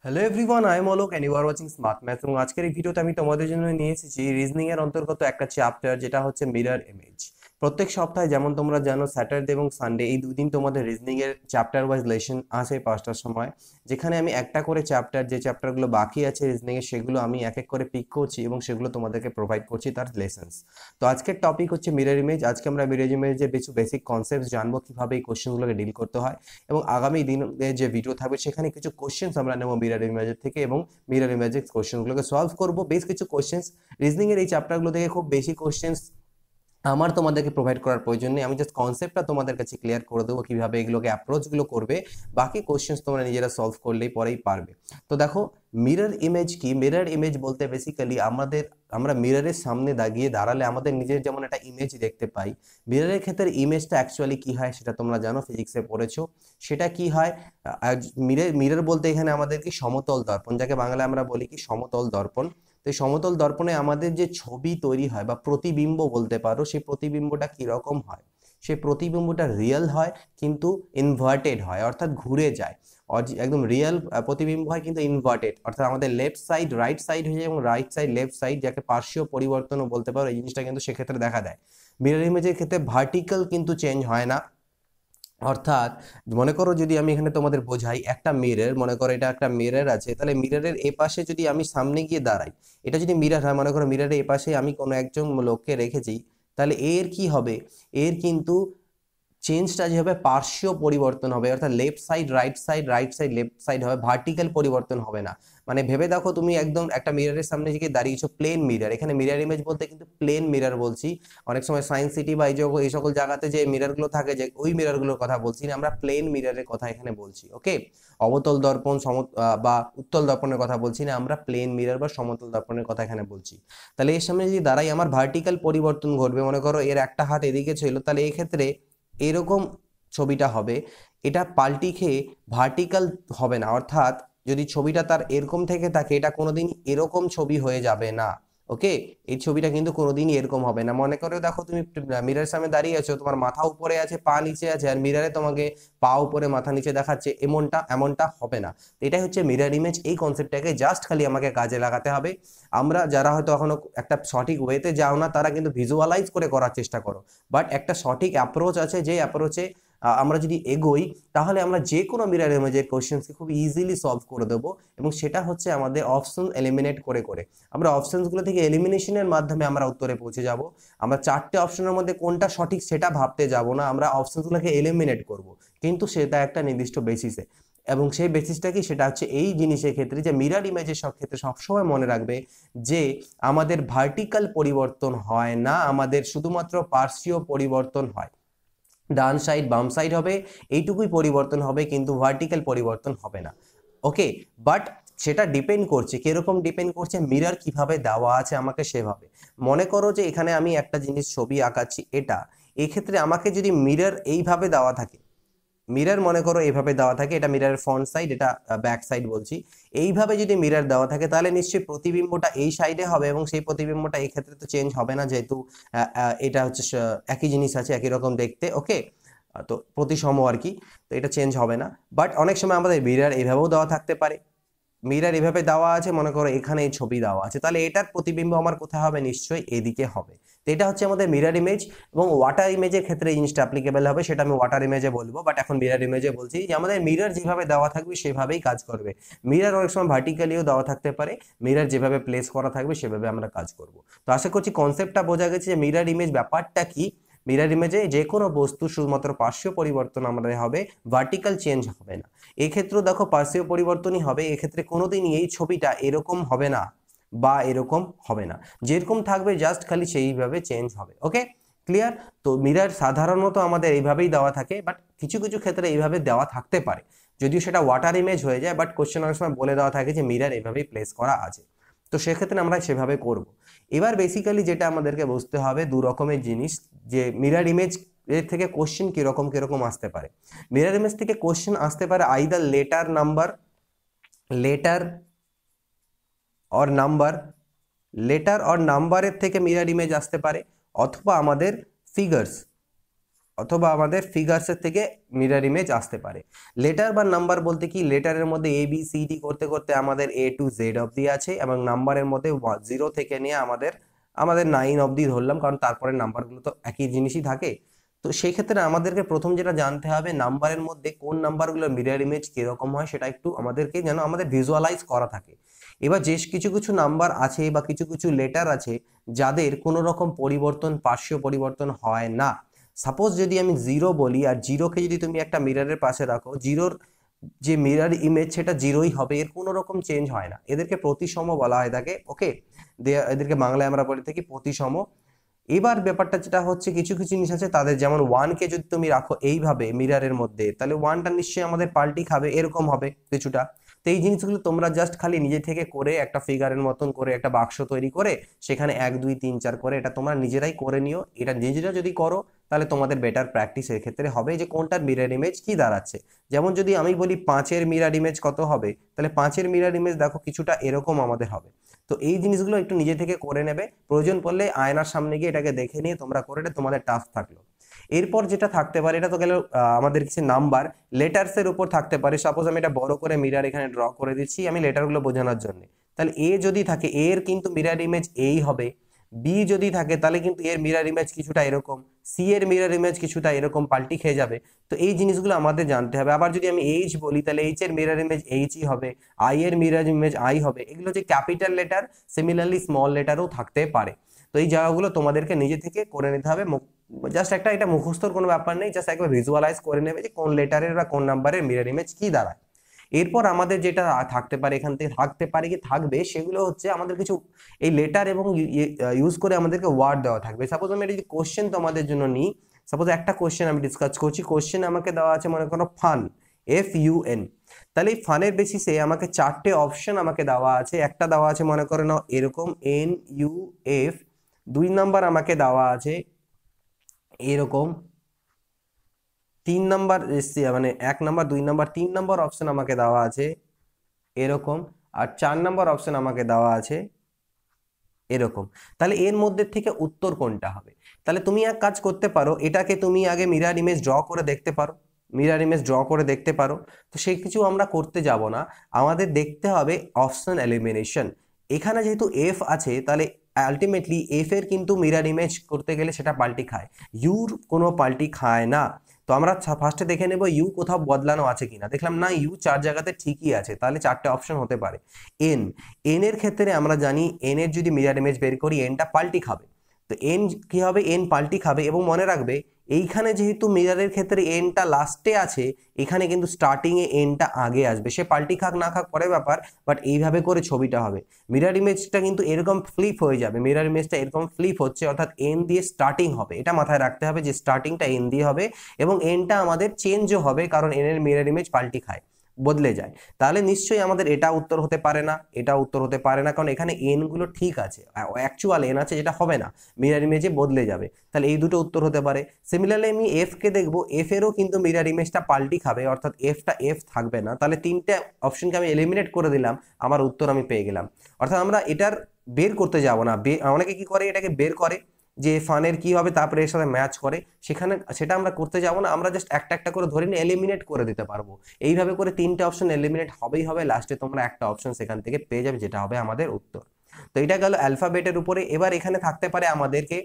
Hello everyone, I am Alok and you are watching smart maths. এবং আজকের এই ভিডিওতে আমি তোমাদের জন্য নিয়ে এসেছি রিজনিং এর অন্তর্গত একটা চ্যাপ্টার, যেটা হচ্ছে মিরর ইমেজ। প্রত্যেক সপ্তাহে যেমন তোমরা জানো, স্যাটারডে এবং সানডে এই দুদিন তোমাদের রিজনিং এর চ্যাপ্টার ওয়াইজ লেসন আসে 5টার সময়, যেখানে আমি একটা করে চ্যাপ্টার, যে চ্যাপ্টারগুলো বাকি আছে রিজনিং এর, সেগুলো আমি এক এক করে পিক করছি এবং সেগুলো তোমাদেরকে প্রোভাইড করছি তার লেসন্স। তো আজকের টপিক হচ্ছে মিরর ইমেজ। আজকে আমরা মিরর ইমেজের কিছু বেসিক কনসেপ্ট জানবো, কিভাবে এই কোশ্চেনগুলোকে ডিল করতে হয়। এবং আগামী দিনে যে ভিডিও থাকবে সেখানে কিছু কোশ্চেন্স আমরা নেব মিরর ইমেজের থেকে, এবং মিরর ইমেজের কোশ্চেনগুলোকে সলভ করব। বেশ কিছু কোশ্চেন্স রিজনিং এর এই চ্যাপ্টারগুলো থেকে, খুব বেশি কোশ্চেন্স আমার তোমাদেরকে প্রোভাইড করার প্রয়োজন নেই। আমি জাস্ট কনসেপ্টটা তোমাদের কাছে ক্লিয়ার করে দেবো, কিভাবে এগুলোকে অ্যাপ্রোচগুলো করবে। বাকি কোশ্চেন্স তোমরা নিজেরা সলভ করলেই পরেই পারবে। তো দেখো, মিরর ইমেজ কি? মিরর ইমেজ বলতে বেসিক্যালি আমরা মিররের সামনে দাঁড়ালে আমাদের নিজের যেমন একটা ইমেজ দেখতে পাই, মিররের ক্ষেত্রে ইমেজটা অ্যাকচুয়ালি কি হয় সেটা তোমরা জানো, ফিজিক্সে পড়েছো। সেটা কি হয়? মিরর মিরর বলতে এখানে আমাদের কি সমতল দর্পণ, যাকে বাংলায় আমরা বলি কি সমতল দর্পণ। তো এই সমতল দর্পণে আমাদের যে ছবি তৈরি হয় বা প্রতিবিম্ব বলতে পারো, সেই প্রতিবিম্বটা কিরকম হয়? সেই প্রতিবিম্বটা রিয়েল হয়, কিন্তু ইনভার্টেড হয়, অর্থাৎ ঘুরে যায়। একদম রিয়েল প্রতিবিম্ব হয়, কিন্তু ইনভার্টেড, অর্থাৎ আমাদের লেফট সাইড রাইট সাইড হয়ে যায় এবং রাইট সাইড লেফট সাইড, যাকে পার্শ্বীয় পরিবর্তনও বলতে পারো। এই জিনিসটা কিন্তু সেক্ষেত্রে দেখা দেয়। মিরর ইমেজের ক্ষেত্রে ভার্টিক্যাল কিন্তু চেঞ্জ হয় না। অর্থাৎ মনে করো, যদি আমি এখানে তোমাদের বোঝাই, একটা মিরর, মনে করো এটা একটা মিরর আছে, তাহলে মিররের এ পাশে যদি আমি সামনে গিয়ে দাঁড়াই, এটা যদি মিরর হয়, মনে করো মিররের এ পাশে আমি কোনো একজন লোককে রেখেছি, তাহলে এর কি হবে? এর কিন্তু চেঞ্জটা যে হবে, পার্শ্বীয় পরিবর্তন হবে, অর্থাৎ left side right side, right side left side হবে, ভার্টিক্যাল পরিবর্তন হবে না। মানে ভেবে দেখো, তুমি একদম একটা মিররের সামনে গিয়ে দাঁড়িয়েছো, প্লেন মিরর। এখানে মিরর ইমেজ বলতে কিন্তু প্লেন মিরর বলছি। অনেক সময় সায়েন্স সিটি বা এই সকল জায়গাতে যে মিররগুলো থাকে, যে ওই মিররগুলোর কথা বলছি না, আমরা প্লেন মিররের কথা এখানে বলছি। ওকে, অবতল দর্পণ বা উত্তল দর্পণের কথা বলছি না, আমরা প্লেন মিরর বা সমতল দর্পণের কথা এখানে বলছি। তাহলে এর সামনে যদি দাঁড়াই, আমার ভার্টিক্যাল পরিবর্তন ঘটবে। মনে করো এর একটা হাত এদিকে ছিল, তাহলে এই ক্ষেত্রে এরকম ছবিটা হবে। এটা পাল্টি খেয়ে ভার্টিক্যাল হবে না, অর্থাৎ যদি ছবিটা তার এরকম থেকে থাকে, এটা কোনোদিন এরকম ছবি হয়ে যাবে না। ওকে, এই ছবিটা কিন্তু কোনোদিনই এরকম হবে না। মনে করে দেখো, তুমি মিররের সামনে দাঁড়িয়ে আছো, তোমার মাথা উপরে আছে, পা নিচে আছে, আর মিররে তোমাকে পা উপরে মাথা নিচে দেখাচ্ছে, এমনটা হবে না। এটাই হচ্ছে মিরর ইমেজ। এই কনসেপ্টটাকে জাস্ট খালি আমাকে কাজে লাগাতে হবে। আমরা যারা হয়তো এখনো একটা সঠিক ওয়েতে যাও না, তারা কিন্তু ভিজুয়ালাইজ করে করার চেষ্টা করো। বাট একটা সঠিক অ্যাপ্রোচ আছে, যে অ্যাপ্রোচে আমরা যদি এগোই, তাহলে আমরা যে কোনো মিরর ইমেজের কোশ্চেন্সকে খুব ইজিলি সলভ করে দেবো। এবং সেটা হচ্ছে আমাদের অপশন এলিমিনেট করে করে, আমরা অপশনসগুলো থেকে এলিমিনেশনের মাধ্যমে আমরা উত্তরে পৌঁছে যাব। আমরা 4টে অপশনের মধ্যে কোনটা সঠিক সেটা ভাবতে যাব না, আমরা অপশনসগুলোকে এলিমিনেট করব, কিন্তু সেটা একটা নির্দিষ্ট বেসিসে। এবং সেই বেসিসটা কি? সেটা হচ্ছে এই জিনিসের ক্ষেত্রে, যে মিরর ইমেজের সব ক্ষেত্রে সবসময় মনে রাখবে যে আমাদের ভার্টিক্যাল পরিবর্তন হয় না, আমাদের শুধুমাত্র পার্শ্বীয় পরিবর্তন হয়। ডান সাইড বাম সাইড হবে, এইটুকুই পরিবর্তন হবে, কিন্তু ভার্টিক্যাল পরিবর্তন হবে না। ওকে, বাট সেটা ডিপেন্ড করছে, কিরকম ডিপেন্ড করছে, মিরর কিভাবে দেওয়া আছে আমাকে সেভাবে। মনে করো যে এখানে আমি একটা জিনিস ছবি আঁকাচ্ছি, এটা এক্ষেত্রে আমাকে যদি মিরর এইভাবে দেওয়া থাকে, মিরর মনে করো এইভাবে দেওয়া থাকে, এটা মিররের ফ্রন্ট সাইড, এটা ব্যাক সাইড বলছি। এইভাবে যদি মিরর দেওয়া থাকে, তাহলে নিশ্চয়ই প্রতিবিম্বটা এই সাইডে হবে, এবং সেই প্রতিবিম্বটা এই ক্ষেত্রে তো চেঞ্জ হবে না, যেহেতু এটা হচ্ছে একই জিনিস আছে, একই রকম দেখতে। ওকে, তো প্রতিসম আর কি, তো এটা চেঞ্জ হবে না। বাট অনেক সময় আমাদের মিরর এইভাবেও দেওয়া থাকতে পারে। মিরর এভাবে দেওয়া আছে, মনে করো এখানে এই ছবি দেওয়া আছে, তাহলে এটার প্রতিবিম্ব আমার কোথায় হবে? নিশ্চয়ই এদিকে হবে। তো এটা হচ্ছে আমাদের মিরর ইমেজ। এবং ওয়াটার ইমেজের ক্ষেত্রে এই জিনিসটা অ্যাপ্লিকেবল হবে, সেটা আমি ওয়াটার ইমেজে বলবো, বাট এখন মিরর ইমেজে বলছি যে আমাদের মিরর যেভাবে দেওয়া থাকবে সেভাবেই কাজ করবে। মিরর অনেক সময় ভার্টিক্যালিও দেওয়া থাকতে পারে, মিরর যেভাবে প্লেস করা থাকবে সেভাবে আমরা কাজ করব। তো আশা করছি কনসেপ্টটা বোঝা গেছে যে মিরর ইমেজ ব্যাপারটা কি। মিরর ইমেজে যে কোনো বস্তু শুধুমাত্র পার্শ্বীয় পরিবর্তন আমাদের হবে, ভার্টিক্যাল চেঞ্জ হবে না। এক্ষেত্রেও দেখো পার্শ্বীয় পরিবর্তনই হবে, এক্ষেত্রে কোনোদিনই এই ছবিটা এরকম হবে না বা এরকম হবে না, যেরকম থাকবে জাস্ট খালি সেইভাবে চেঞ্জ হবে। ওকে, ক্লিয়ার? তো মিরর সাধারণত আমাদের এইভাবেই দেওয়া থাকে, বাট কিছু কিছু ক্ষেত্রে এইভাবে দেওয়া থাকতে পারে, যদিও সেটা ওয়াটার ইমেজ হয়ে যায়, বাট কোশ্চেন অনেক সময় বলে দেওয়া থাকে যে মিরর এইভাবেই প্লেস করা আছে। তো সেক্ষেত্রে আমরা সেভাবে করব। এবার বেসিক্যালি যেটা আমাদেরকে বুঝতে হবে, দু রকমের জিনিস, যে মিরর ইমেজ এর থেকে কোশ্চেন কিরকম কিরকম আসতে পারে। মিরর ইমেজ থেকে কোশ্চেন আসতে পারে either letter or number, letter or নাম্বারের থেকে মিরর ইমেজ আসতে পারে, অথবা আমাদের ফিগার্স, অথবা আমাদের ফিগার্সের থেকে মিরর ইমেজ আসতে পারে। লেটার বা নাম্বার বলতে কি, লেটারের মধ্যে এ বি সি ডি করতে করতে আমাদের এ টু জেড অবধি আছে, এবং নাম্বারের মধ্যে 0 থেকে নিয়ে আমাদের আমাদের 9 অবধি ধরলাম, কারণ তারপরে নাম্বারগুলো তো একই জিনিসই থাকে। তো সেই ক্ষেত্রে আমাদেরকে প্রথম যেটা জানতে হবে, নাম্বারের মধ্যে কোন নাম্বারগুলো মিরর ইমেজ কিরকম হয় সেটা একটু আমাদেরকে যেন আমাদের ভিজুয়ালাইজ করা থাকে। এবার যে কিছু কিছু নাম্বার আছে বা কিছু কিছু লেটার আছে যাদের কোনো রকম পরিবর্তন, পার্শ্বীয় পরিবর্তন হয় না। সাপোজ যদি আমি 0 বলি, আর 0কে যদি তুমি একটা মিররের পাশে রাখো, 0র যে মিরর ইমেজ সেটা 0ই হবে, এর কোনো রকম চেঞ্জ হয় না। এদেরকে প্রতিসম বলা হয় থাকে, ওকে। এদেরকে বাংলায় আমরা বলে থাকি প্রতিসম। এবার ব্যাপারটা যেটা হচ্ছে, কিছু কিছু জিনিস আছে তাদের, যেমন 1কে যদি তুমি রাখো এইভাবে মিররের মধ্যে, তাহলে 1টা নিশ্চয়ই আমাদের পাল্টি খাবে, এরকম হবে কিছুটা। তো এই জিনিসগুলো তোমরা জাস্ট খালি নিজে থেকে করে একটা ফিগারের মতন করে একটা বাক্স তৈরি করে সেখানে 1 2 3 4 করে এটা তোমরা নিজেরাই করে নিও। এটা নিজেরা যদি করো তাহলে তোমাদের বেটার প্র্যাকটিস এর ক্ষেত্রে হবে যে কোনটার মিরর ইমেজ কি দাঁড়াচ্ছে। যেমন যদি আমি বলি 5-এর মিরর ইমেজ কত হবে, তাহলে 5-এর মিরর ইমেজ দেখো কিছুটা এরকম আমাদের হবে। তো এই জিনিসগুলো একটু নিজে থেকে করে নেবে, প্রয়োজন পড়লে আয়নার সামনে গিয়ে এটাকে দেখে নিয়ে তোমরা করে, এটা তোমাদের টাস্ক থাকলো। এরপর যেটা থাকতে পারে, এটা তো গেল আমাদের কিছু নাম্বার। লেটার্স এর উপর থাকতে পারে, সাপোজ আমি এটা বড় করে মিরর এখানে ড্র করে দিচ্ছি আমি লেটারগুলো বোঝানোর জন্য। তাহলে এ যদি থাকে, এর কিন্তু মিরর ইমেজ এই হবে। বি যদি থাকে তাহলে কিন্তু এর মিরর ইমেজ কিছুটা এরকম, সি এর মিরর ইমেজ কিছুটা এরকম পাল্টি খেয়ে যাবে। তো এই জিনিসগুলো আমাদের জানতে হবে। আবার যদি আমি এইচ বলি, তাহলে এইচ এর মিরর ইমেজ এইচই হবে, আই এর মিরর ইমেজ আই হবে। এগুলো যে ক্যাপিটাল লেটার, সিমিলারলি স্মল লেটারও থাকতে পারে। তো এই জায়গাগুলো তোমাদেরকে নিজে থেকে করে নিতে হবে। জাস্ট একটা, এটা মুখস্থর কোনো ব্যাপার নেই, জাস্ট একবার ভিজুয়ালাইজ করে নেবে যে কোন লেটারের বা কোন নাম্বারের মিরর ইমেজ কি দাঁড়ায়। এরপর আমাদের যেটা থাকতে পারে, এখান থেকে থাকতে পারে কি থাকবে, সেগুলো হচ্ছে আমাদের কিছু এই লেটার এবং ইউজ করে আমাদেরকে ওয়ার্ড দেওয়া থাকবে। সাপোজ আমি এটা যদি কোশ্চেন তোমাদের জন্য নিই, সাপোজ একটা কোশ্চেন আমি ডিসকাস করছি, কোশ্চেন আমাকে দেওয়া আছে মনে করো ফান, FUN। তাহলে এই ফানের বেসিসে আমাকে 4টে অপশন আমাকে দেওয়া আছে। একটা দেওয়া আছে মনে করো নাও এরকম NUF, 2 নাম্বার আমাকে দেওয়া আছে এরকম, 3 নাম্বার মানে 1 নাম্বার 2 নাম্বার 3 নাম্বার অপশন আমাকে দেওয়া আছে এরকম, আর 4 নাম্বার অপশন আমাকে দেওয়া আছে এরকম। তাহলে এর মধ্যে থেকে উত্তর কোনটা হবে? তাহলে তুমি এক কাজ করতে পারো, এটাকে তুমি আগে মিরর ইমেজ ড্র করে দেখতে পারো, মিরর ইমেজ ড্র করে দেখতে পারো। তো সেই কিছু আমরা করতে যাব না, আমাদের দেখতে হবে অপশন এলিমিনেশন। এখানে যেহেতু এফ আছে, তাহলে আলটিমেটলি এফ এর কিন্তু মিরর ইমেজ করতে গেলে সেটা পাল্টি খায়, ইউর কোনো পাল্টি খায় না। তো আমরা ফার্স্টে দেখে নেব ইউ কোথাও বদলানো আছে কিনা। দেখলাম না, ইউ 4 জায়গাতে ঠিকই আছে, তাহলে 4টে অপশন হতে পারে। এন, এন এর ক্ষেত্রে আমরা জানি এন এর যদি মিরর ইমেজ বের করি এনটা পাল্টি খাবে। তো এন কি হবে, এন পাল্টি খাবে। এবং মনে রাখবে এইখানে যেহেতু মিররের ক্ষেত্রে এনটা লাস্টে আছে, এখানে কিন্তু স্টার্টিং এ এনটা আগে আসবে। সে পাল্টি খাক না খাক পরের ব্যাপার, বাট এইভাবে করে ছবিটা হবে। মিরর ইমেজটা কিন্তু এরকম ফ্লিপ হয়ে যাবে, মিরর ইমেজটা এরকম ফ্লিপ হচ্ছে, অর্থাৎ এন দিয়ে স্টার্টিং হবে। এটা মাথায় রাখতে হবে যে স্টার্টিংটা এন দিয়ে হবে, এবং এনটা আমাদের চেঞ্জও হবে, কারণ এন এর মিরর ইমেজ পাল্টি খায়, বদলে যায়। তাহলে নিশ্চয়ই আমাদের এটা উত্তর হতে পারে না, এটা উত্তর হতে পারে না, কারণ এখানে এন গুলো ঠিক আছে, অ্যাকচুয়াল এন আছে যেটা হবে না, মিরর ইমেজে বদলে যাবে। তাহলে এই দুটো উত্তর হতে পারে। সিমিলারলি আমি এফ কে দেখবো, এফ এরও কিন্তু মিরর ইমেজটা পাল্টি খাবে, অর্থাৎ এফটা এফ থাকবে না। তাহলে 3টে অপশনকে আমি এলিমিনেট করে দিলাম, আমার উত্তর আমি পেয়ে গেলাম। অর্থাৎ আমরা এটার বের করতে যাব না। অনেকে কি করে, এটাকে বের করে যে ফানের কি হবে তারপরে এর সাথে ম্যাচ করে, সেখানে সেটা আমরা করতে যাব না। আমরা জাস্ট একটা একটা করে ধরে নিয়ে এলিমিনেট করে দিতে পারবো। এইভাবে করে 3টে অপশন এলিমিনেট হবেই হবে, লাস্টে তোমরা একটা অপশন সেখান থেকে পেয়ে যাবে, যেটা হবে আমাদের উত্তর। তো এটা গেল অ্যালফাবেটের উপরে। এবার এখানে থাকতে পারে আমাদেরকে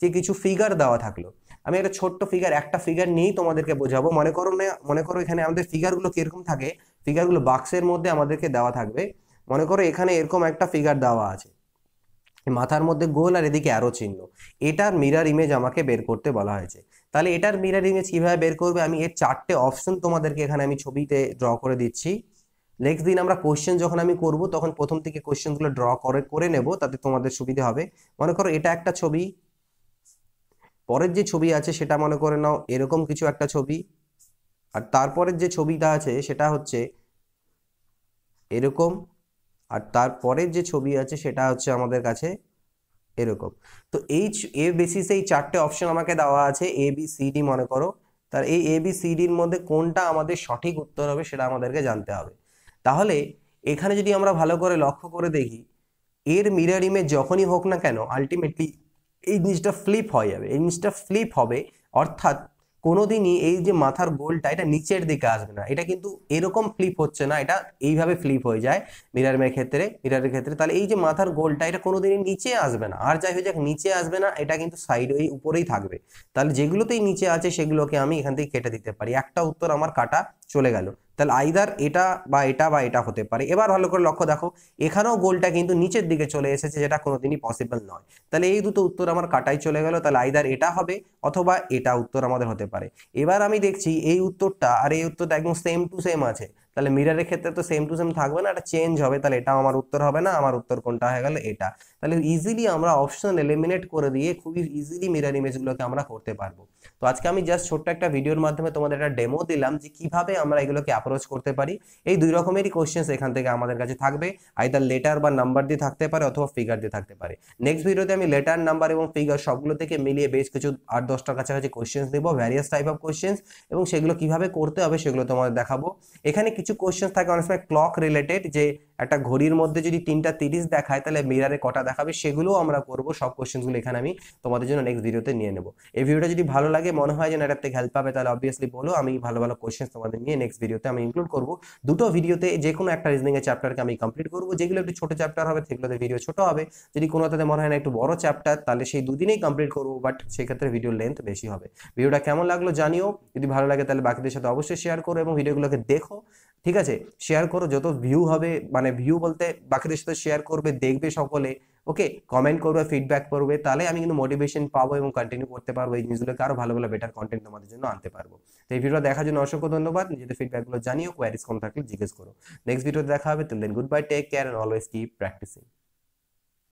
যে কিছু ফিগার দেওয়া থাকলো। আমি একটা ছোট্ট ফিগার, একটা ফিগার নিয়েই তোমাদেরকে বোঝাবো। মনে করো এখানে আমাদের ফিগারগুলো কিরকম থাকে, ফিগারগুলো বাক্সের মধ্যে আমাদেরকে দেওয়া থাকবে। মনে করো এখানে এরকম একটা ফিগার দেওয়া আছে, মাথার মধ্যে গোল আর এদিকে অ্যারো চিহ্ন। এটার মিরর ইমেজ আমাকে বের করতে বলা হয়েছে। তাহলে এটার মিরর ইমেজ কিভাবে বের করবে, আমি এর 4টে অপশন তোমাদেরকে এখানে আমি ছবিতে ড্র করে দিচ্ছি। নেক্সট দিন আমরা কোশ্চেন যখন আমি করব তখন প্রথম থেকে কোশ্চেনগুলো ড্র করে নেব, তাতে তোমাদের সুবিধা হবে। মনে করো এটা একটা ছবি, পরের যে ছবি আছে সেটা মনে করে নাও এরকম কিছু একটা ছবি, আর তারপরের যে ছবিটা আছে সেটা হচ্ছে এরকম, আর তারপরের যে ছবি আছে সেটা হচ্ছে আমাদের কাছে এরকম। তো এই এ বেসিসে এই 4টে অপশন আমাকে দেওয়া আছে, এ বি সি ডি মনে করো। তার এই এ বি সি ডির মধ্যে কোনটা আমাদের সঠিক উত্তর হবে সেটা আমাদেরকে জানতে হবে। তাহলে এখানে যদি আমরা ভালো করে লক্ষ্য করে দেখি, এর মিরর ইমেজ যখনই হোক না কেন আলটিমেটলি এই জিনিসটা ফ্লিপ হয়ে যাবে, এই জিনিসটা ফ্লিপ হবে। অর্থাৎ কোনোদিনই এই যে মাথার গোলটা এটা নিচের দিকে আসবে না, এটা কিন্তু এরকম ফ্লিপ হচ্ছে না, এটা এইভাবে ফ্লিপ হয়ে যায় মিরারের ক্ষেত্রে। তাহলে এই যে মাথার গোলটা এটা কোনোদিনই নিচে আসবে না, আর যাই হয়ে যাক নিচে আসবে না, এটা কিন্তু সাইড ওই উপরেই থাকবে। তাহলে যেগুলোতেই নিচে আছে সেগুলোকে আমি এখান থেকে কেটে দিতে পারি, একটা উত্তর আমার কাটা চলে গেল। তাহলে আইদার এটা বা এটা বা এটা হতে পারে। এবার ভালো করে লক্ষ্য দেখো, এখানেও গোলটা কিন্তু নিচের দিকে চলে এসেছে, যেটা কোনোদিনই পসিবল নয়। তাহলে এই দুটো উত্তর আমার কাটাই চলে গেল, তাহলে আইদার এটা হবে অথবা এটা উত্তর আমাদের হতে পারে। এবার আমি দেখছি এই উত্তরটা আর এই উত্তরটা একদম সেম টু সেম আছে, তাহলে মিররের ক্ষেত্রে তো সেম টু সেম থাকবে না, এটা চেঞ্জ হবে, তাহলে এটা আমার উত্তর হবে না, আমার উত্তর কোনটা হয়ে গেল এটা। তাহলে ইজিলি আমরা অপশন এলিমিনেট করে দিয়ে খুবই ইজিলি মিরর ইমেজগুলোকে আমরা করতে পারবো। তো আজকে আমি জাস্ট ছোট্ট একটা ভিডিওর মাধ্যমে তোমাদের একটা ডেমো দিলাম যে কিভাবে আমরা এগুলোকে অ্যাপ্রোচ করতে পারি। এই দুই রকমেরই কোশ্চেন্স এখান থেকে আমাদের কাছে থাকবে, আইদার লেটার বা নাম্বার দিয়ে থাকতে পারে অথবা ফিগার দিয়ে থাকতে পারে। নেক্সট ভিডিওতে আমি লেটার, নাম্বার এবং ফিগার সবগুলো থেকে মিলিয়ে বেশ কিছু 8-10টার কাছাকাছি কোশ্চেন্স দেবো, ভ্যারিয়াস টাইপ অফ কোশ্চেন্স, এবং সেগুলো কিভাবে করতে হবে সেগুলো তোমাদের দেখাবো। এখানে কিছু কোশ্চেন্স থাকে অনেক সময় ক্লক রিলেটেড, যে একটা ঘড়ির মধ্যে যদি 3:30 দেখায় তাহলে মিরারে কটা দেখাবে, সেগুলোও আমরা করবো। সব কোশ্চেন্সগুলো এখানে আমি তোমাদের জন্য নেক্সট ভিডিওতে নিয়ে নেবো। এই ভিডিওটা যদি ভালো লাগে, মনে হয় যে এটার থেকে হেল্প পাবে, তাহলে অবভিয়াসলি বলো, আমি ভালো ভালো কোশ্চেন্স তোমাদের নিয়ে নেক্সট ভিডিওতে আমি ইনক্লুড করবো। দুটো ভিডিওতে যে কোনো একটা রিজনিং এর চ্যাপ্টারকে আমি কমপ্লিট করবো, যেগুলো একটু ছোট চ্যাপ্টার হবে সেগুলোতে ভিডিও ছোট হবে, যদি কোনোটাতে মনে হয় না একটু বড় চ্যাপ্টার তাহলে সেই দুদিনেই কমপ্লিট করবো, বাট সেক্ষেত্রে ভিডিওর লেন্থ বেশি হবে। ভিডিওটা কেমন লাগলো জানিও, যদি ভালো লাগে তাহলে বাকিদের সাথে অবশ্যই শেয়ার করো এবং ভিডিওগুলোকে দেখো, ঠিক আছে? শেয়ার করো, যত ভিউ হবে, মানে ভিউ বলতে বাকিদের সাথে শেয়ার করবে, দেখবে সকলে, ওকে, কমেন্ট করবে, ফিডব্যাক করবে, তাহলে আমি কিন্তু মোটিভেশন পাবো এবং কন্টিনিউ করতে পারবো, এই জিনিসগুলোকে আরো ভালো ভালো বেটার কন্টেন্ট তোমাদের জন্য আনতে পারবো। তো এই ভিডিওটা দেখার জন্য অসংখ্য ধন্যবাদ। নিজেদের ফিডব্যাকগুলো জানিও, কোয়ারিজ কম থাকলে জিজ্ঞেস করো। নেক্সট ভিডিওতে দেখা হবে, till then goodbye, take care and always keep practicing.